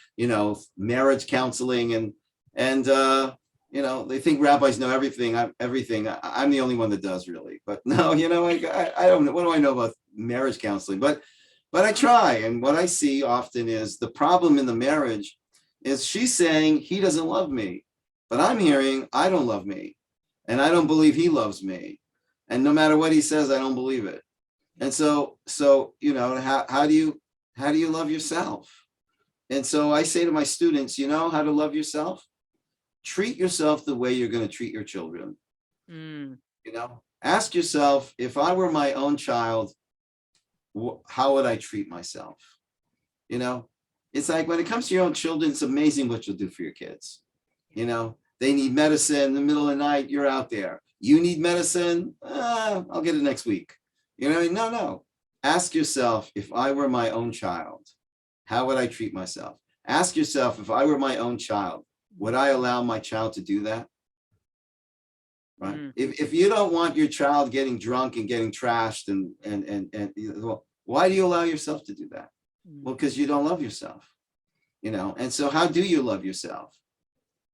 marriage counseling, and they think rabbis know everything. I'm the only one that does, really. But no, I don't know. What do I know about marriage counseling? But I try. And what I see often is the problem in the marriage is she's saying he doesn't love me, but I'm hearing I don't love me, and I don't believe he loves me. And no matter what he says, I don't believe it. And so how do you love yourself? And so I say to my students, how to love yourself? Treat yourself the way you're going to treat your children. Mm. Ask yourself, if I were my own child, how would I treat myself? It's like, when it comes to your own children, it's amazing what you'll do for your kids. They need medicine in the middle of the night, you're out there. You need medicine, I'll get it next week. No. Ask yourself, if I were my own child, how would I treat myself? Ask yourself, if I were my own child, would I allow my child to do that? Right. Mm. If you don't want your child getting drunk and getting trashed, and why do you allow yourself to do that? Well, because you don't love yourself. And so how do you love yourself?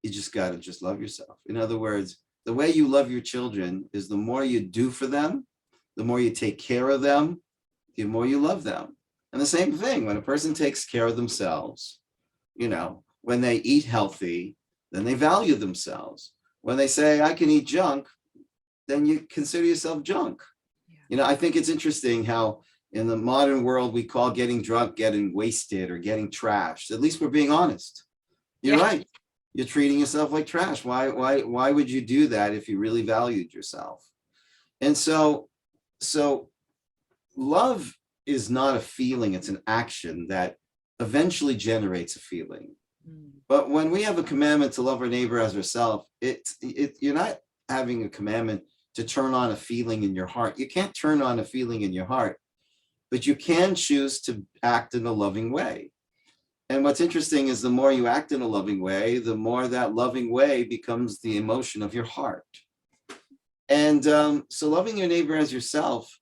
You just got to love yourself. In other words, the way you love your children is the more you do for them, the more you take care of them, the more you love them. And the same thing, when a person takes care of themselves, when they eat healthy, then they value themselves. When they say, I can eat junk, then you consider yourself junk. Yeah. I think it's interesting how in the modern world, we call getting drunk getting wasted or getting trashed. At least we're being honest. You're right. You're treating yourself like trash. Why would you do that if you really valued yourself? And so love is not a feeling, it's an action that eventually generates a feeling. But when we have a commandment to love our neighbor as ourselves, you're not having a commandment to turn on a feeling in your heart. You can't turn on a feeling in your heart, but you can choose to act in a loving way. And what's interesting is the more you act in a loving way, the more that loving way becomes the emotion of your heart. And so loving your neighbor as yourself.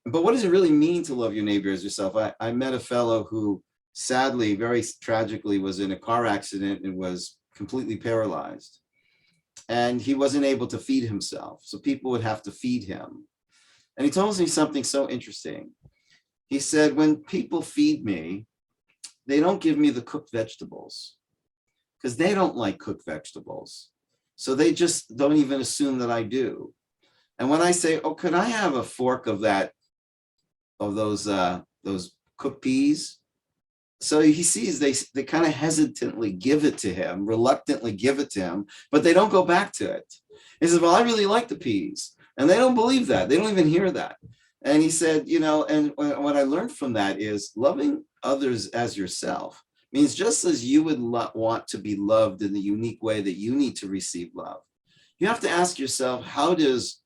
But what does it really mean to love your neighbor as yourself? I met a fellow who sadly, very tragically, was in a car accident and was completely paralyzed. And he wasn't able to feed himself. So people would have to feed him. And he told me something so interesting. He said, when people feed me, they don't give me the cooked vegetables because they don't like cooked vegetables. So they just don't even assume that I do. And when I say, oh, could I have a fork of those cooked peas? So he sees they kind of hesitantly give it to him, reluctantly give it to him, but they don't go back to it. He says, well, I really like the peas. And they don't believe that. They don't even hear that. And he said, and what I learned from that is loving others as yourself means just as you would want to be loved in the unique way that you need to receive love, you have to ask yourself, how does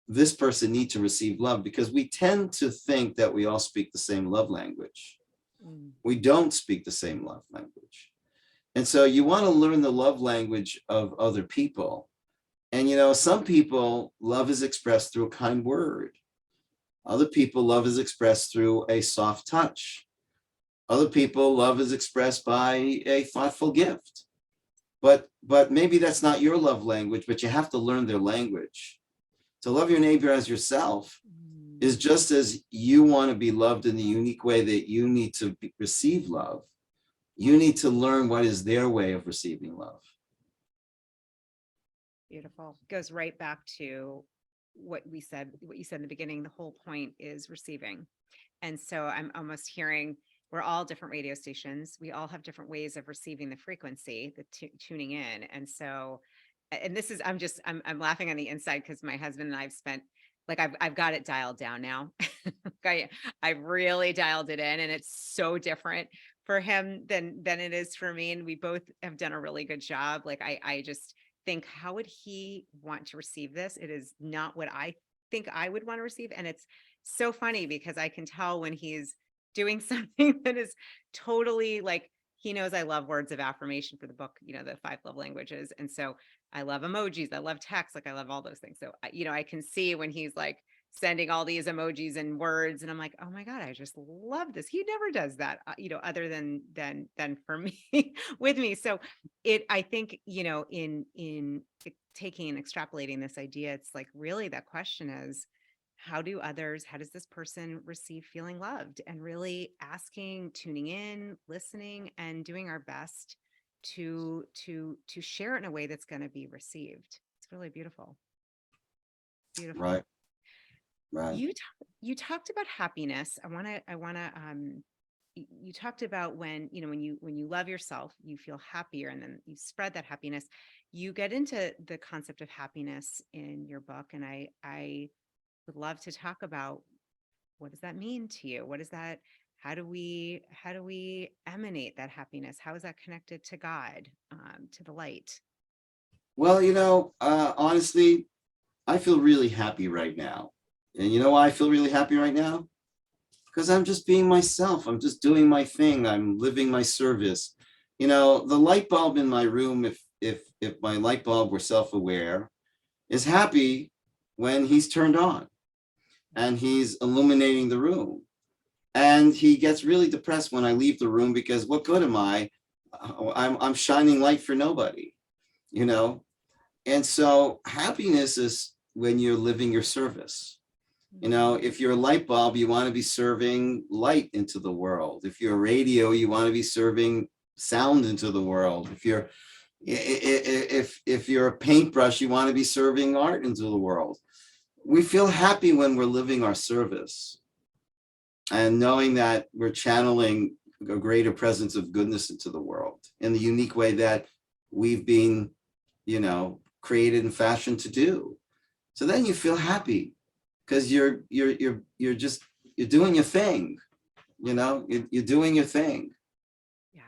this person need to receive love? Because we tend to think that we all speak the same love language. We don't speak the same love language. And so you want to learn the love language of other people. And, some people, love is expressed through a kind word. Other people, love is expressed through a soft touch. Other people, love is expressed by a thoughtful gift. But maybe that's not your love language, but you have to learn their language. To love your neighbor as yourself is just as you want to be loved in the unique way that you need to receive love. You need to learn what is their way of receiving love. Beautiful. Goes right back to what you said in the beginning. The whole point is receiving. And so I'm almost hearing, we're all different radio stations. We all have different ways of receiving the frequency, tuning in. And so, and this is, I'm laughing on the inside because my husband and I've spent, like, I've got it dialed down now. I've really dialed it in, and it's so different for him than it is for me. And we both have done a really good job. Like, I just think, how would he want to receive this? It is not what I think I would want to receive. And it's so funny because I can tell when he's doing something that is totally like, he knows I love words of affirmation for the book, the 5 love languages. And so I love emojis. I love text. Like, I love all those things. So, I can see when he's like sending all these emojis and words, and I'm like, oh my God, I just love this. He never does that, other than for me with me. So I think, in taking and extrapolating this idea, it's like, really, that question is, how does this person receive feeling loved? And really asking, tuning in, listening, and doing our best to share it in a way that's going to be received. It's really beautiful. Beautiful. Right. You talked about happiness. You talked about when you love yourself, you feel happier, and then you spread that happiness. You get into the concept of happiness in your book, and I would love to talk about, what does that mean to you? What is that? How do we emanate that happiness? How is that connected to God, to the light? Well, honestly, I feel really happy right now. And you know why I feel really happy right now? Because I'm just being myself. I'm just doing my thing. I'm living my service. The light bulb in my room, if my light bulb were self-aware, is happy when he's turned on and he's illuminating the room. And he gets really depressed when I leave the room, because what good am I? I'm shining light for nobody, And so happiness is when you're living your service. If you're a light bulb, you want to be serving light into the world. If you're a radio, you want to be serving sound into the world. If you're a paintbrush, you want to be serving art into the world. We feel happy when we're living our service and knowing that we're channeling a greater presence of goodness into the world in the unique way that we've been, created and fashioned to do. So then you feel happy because you're doing your thing, you're doing your thing. Yeah.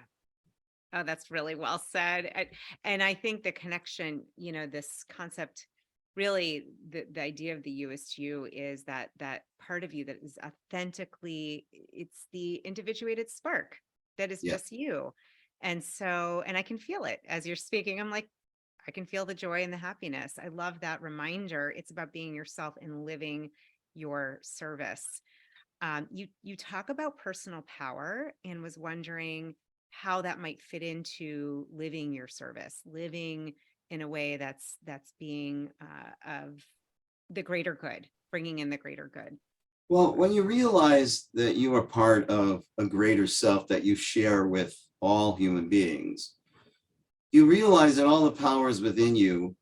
Oh, that's really well said. And I think the connection, this concept, really the idea of the Youest you is that part of you that is authentically, it's the individuated spark that is just you. And so, and I can feel it as you're speaking. I'm like, I can feel the joy and the happiness. I love that reminder. It's about being yourself and living your service. You talk about personal power, and was wondering how that might fit into living your service, living in a way that's being of the greater good, bringing in the greater good. Well, when you realize that you are part of a greater self that you share with all human beings, you realize that all the powers within you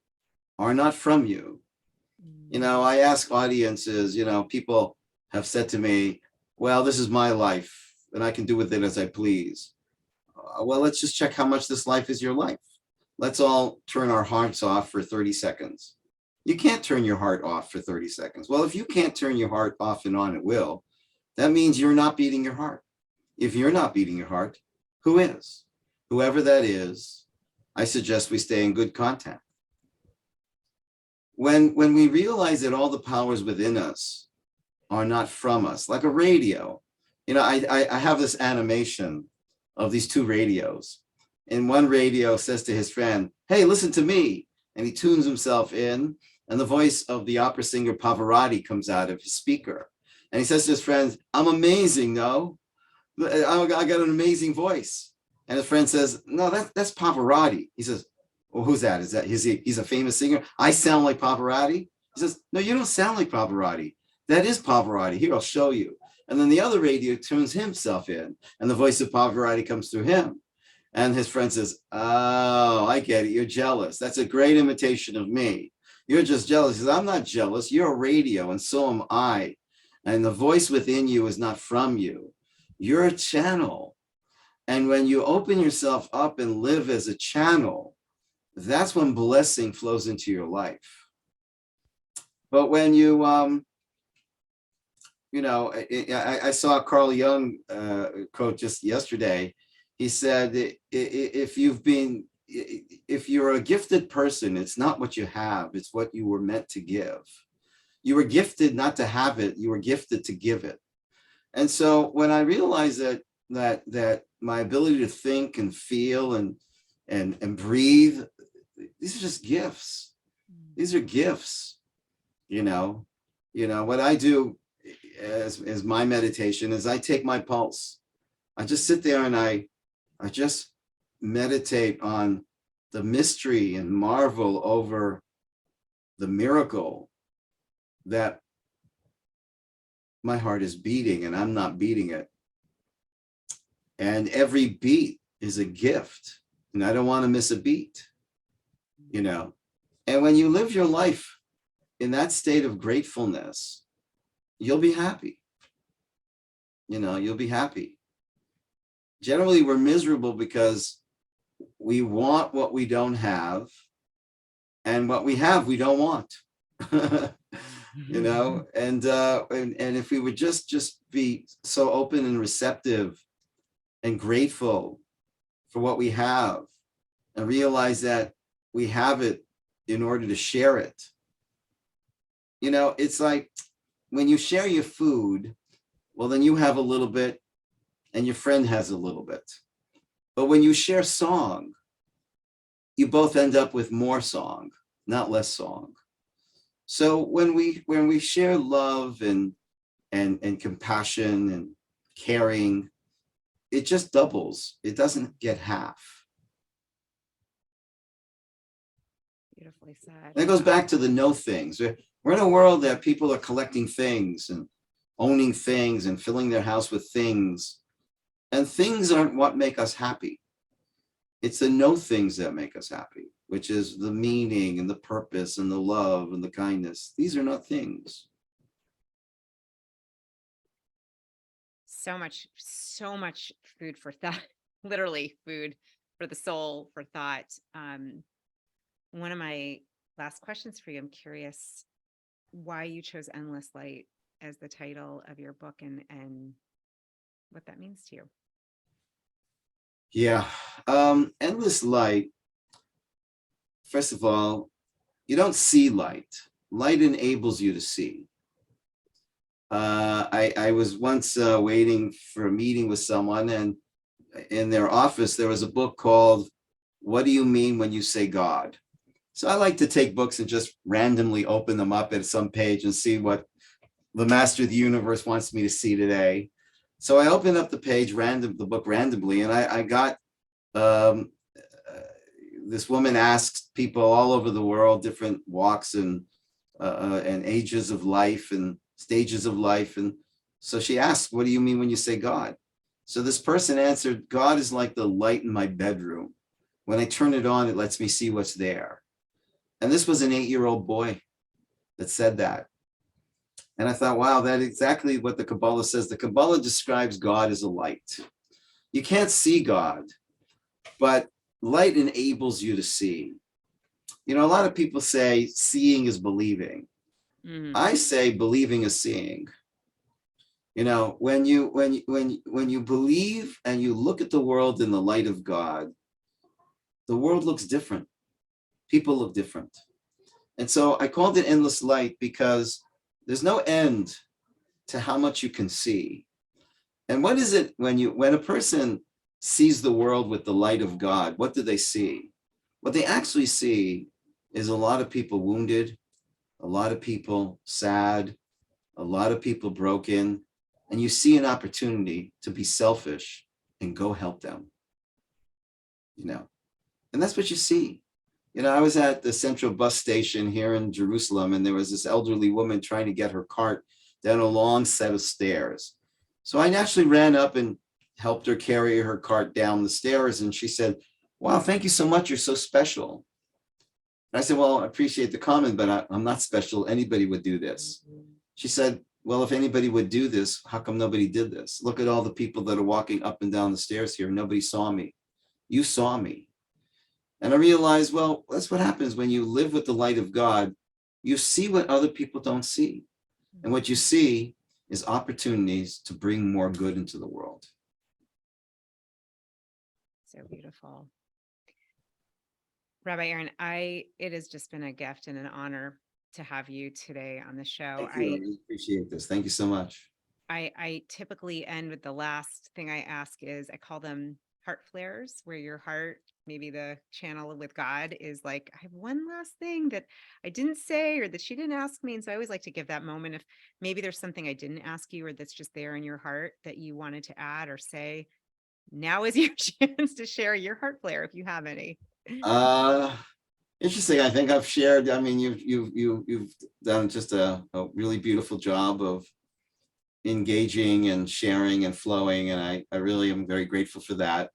are not from you. I ask audiences, people have said to me, well, this is my life and I can do with it as I please. Well, let's just check how much this life is your life. Let's all turn our hearts off for 30 seconds. You can't turn your heart off for 30 seconds. Well, if you can't turn your heart off and on at will, that means you're not beating your heart. If you're not beating your heart, who is? Whoever that is, I suggest we stay in good contact. When we realize that all the powers within us are not from us, like a radio, I have this animation of these two radios. And one radio says to his friend, hey, listen to me. And he tunes himself in, and the voice of the opera singer Pavarotti comes out of his speaker. And he says to his friend, I'm amazing, no? I got an amazing voice. And his friend says, no, that's Pavarotti. He says, well, who's that? He's a famous singer? I sound like Pavarotti? He says, no, you don't sound like Pavarotti. That is Pavarotti. Here, I'll show you. And then the other radio tunes himself in, and the voice of Pavarotti comes through him. And his friend says, oh, I get it. You're jealous. That's a great imitation of me. You're just jealous. He says, I'm not jealous. You're a radio, and so am I. And the voice within you is not from you. You're a channel. And when you open yourself up and live as a channel, that's when blessing flows into your life. But when you, I saw Carl Jung quote just yesterday. He said, if you're a gifted person, it's not what you have, it's what you were meant to give. You were gifted not to have it, you were gifted to give it. And so when I realized that my ability to think and feel and breathe, these are just gifts. These are gifts. What I do as my meditation is I take my pulse. I just sit there and I just meditate on the mystery and marvel over the miracle that my heart is beating and I'm not beating it. And every beat is a gift, and I don't want to miss a beat, And when you live your life in that state of gratefulness, you'll be happy. You'll be happy. Generally, we're miserable because we want what we don't have, and what we have, we don't want. And if we would just be so open and receptive and grateful for what we have, and realize that we have it in order to share it. It's like when you share your food, well, then you have a little bit and your friend has a little bit. But when you share song, you both end up with more song, not less song. So when we share love and compassion and caring, it just doubles. It doesn't get half. Beautifully said. That goes back to the no things. We're in a world that people are collecting things and owning things and filling their house with things. And things aren't what make us happy. It's the no things that make us happy, which is the meaning and the purpose and the love and the kindness. These are not things. So much food for thought, literally food for the soul, for thought. One of my last questions for you, I'm curious why you chose Endless Light as the title of your book and what that means to you. Yeah. Endless light. First of all, you don't see light. Light enables you to see. I was once waiting for a meeting with someone, and in their office, there was a book called What Do You Mean When You Say God? So I like to take books and just randomly open them up at some page and see what the master of the universe wants me to see today. So I opened up the book randomly, and I got this woman asked people all over the world, different walks and ages of life and stages of life. And so she asked, what do you mean when you say God? So this person answered, God is like the light in my bedroom. When I turn it on, it lets me see what's there. And this was an 8-year-old boy that said that. And I thought, wow, that's exactly what the Kabbalah says. The Kabbalah describes God as a light. You can't see God, but light enables you to see. A lot of people say seeing is believing. Mm. I say believing is seeing. When you believe and you look at the world in the light of God, the world looks different. People look different. And so I called it endless light because there's no end to how much you can see. And what is it when a person sees the world with the light of God, what do they see? What they actually see is a lot of people wounded, a lot of people sad, a lot of people broken, and you see an opportunity to be selfish and go help them, you know. And that's what you see. I was at the central bus station here in Jerusalem, and there was this elderly woman trying to get her cart down a long set of stairs. So I naturally ran up and helped her carry her cart down the stairs. And she said, "Wow, thank you so much. You're so special." And I said, "Well, I appreciate the comment, but I'm not special. Anybody would do this." She said, "Well, if anybody would do this, how come nobody did this? Look at all the people that are walking up and down the stairs here. Nobody saw me. You saw me." And I realized, well, that's what happens when you live with the light of God. You see what other people don't see. And what you see is opportunities to bring more good into the world. So beautiful. Rabbi Aaron, it has just been a gift and an honor to have you today on the show. Thank you. I really appreciate this. Thank you so much. I typically end with the last thing I ask is I call them heart flares, where your heart, maybe the channel with God, is like, I have one last thing that I didn't say or that she didn't ask me. And so I always like to give that moment if maybe there's something I didn't ask you or that's just there in your heart that you wanted to add or say. Now is your chance to share your heart flare if you have any. Uh, Interesting. I think I've shared. I mean, you've done just a really beautiful job of engaging and sharing and flowing, and I really am very grateful for that.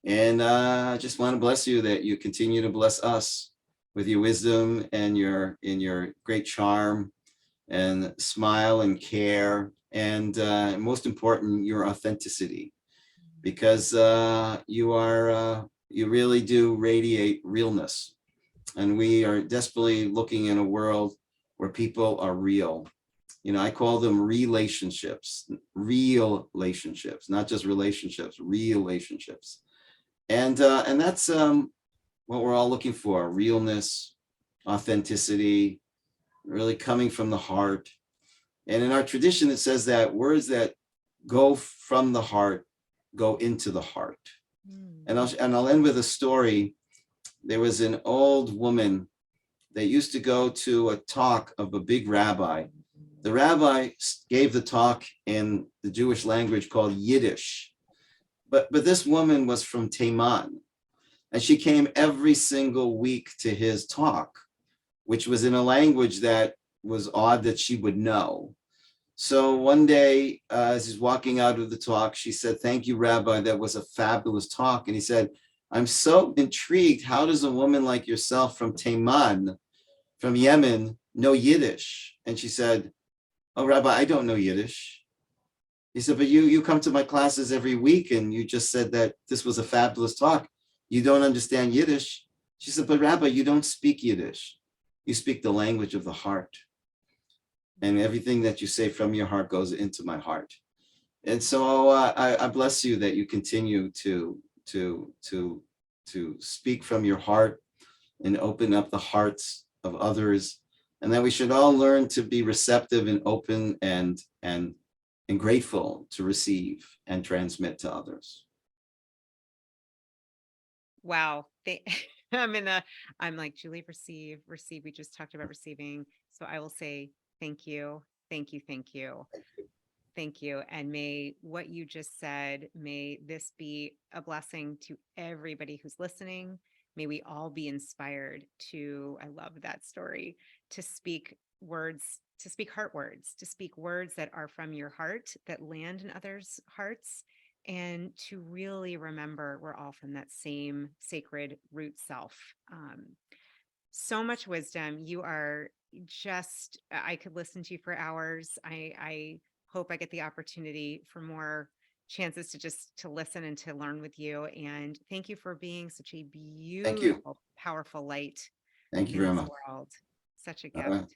And I just want to bless you that you continue to bless us with your wisdom and your great charm and smile and care, and most important, your authenticity, because you really do radiate realness, and we are desperately looking in a world where people are real. I call them relationships, real relationships, not just relationships, real relationships. And that's what we're all looking for: realness, authenticity, really coming from the heart. And in our tradition, it says that words that go from the heart go into the heart. And I'll end with a story. There was an old woman that used to go to a talk of a big rabbi. The rabbi gave the talk in the Jewish language called Yiddish. But this woman was from Taiman, and she came every single week to his talk, which was in a language that was odd that she would know. So one day, as he's walking out of the talk, she said, "Thank you, Rabbi. That was a fabulous talk." And he said, "I'm so intrigued. How does a woman like yourself from Taiman, from Yemen, know Yiddish?" And she said, "Oh, Rabbi, I don't know Yiddish." He said, "But you come to my classes every week, and you just said that this was a fabulous talk. You don't understand Yiddish." She said, "But Rabbi, you don't speak Yiddish. You speak the language of the heart. And everything that you say from your heart goes into my heart." And so I bless you that you continue to speak from your heart and open up the hearts of others, and that we should all learn to be receptive and open and grateful to receive and transmit to others. Wow. I'm like, Julie, receive, receive. We just talked about receiving. So I will say thank you, thank you, thank you, thank you. And may what you just said, may this be a blessing to everybody who's listening. May we all be inspired I love that story, to speak words, to speak heart words, to speak words that are from your heart, that land in others' hearts, and to really remember we're all from that same sacred root self. So much wisdom. You are just, I could listen to you for hours. I hope I get the opportunity for more chances to listen and to learn with you. And thank you for being such a Thank you. beautiful, powerful light Thank you in very this much. world. Such a All right. gift.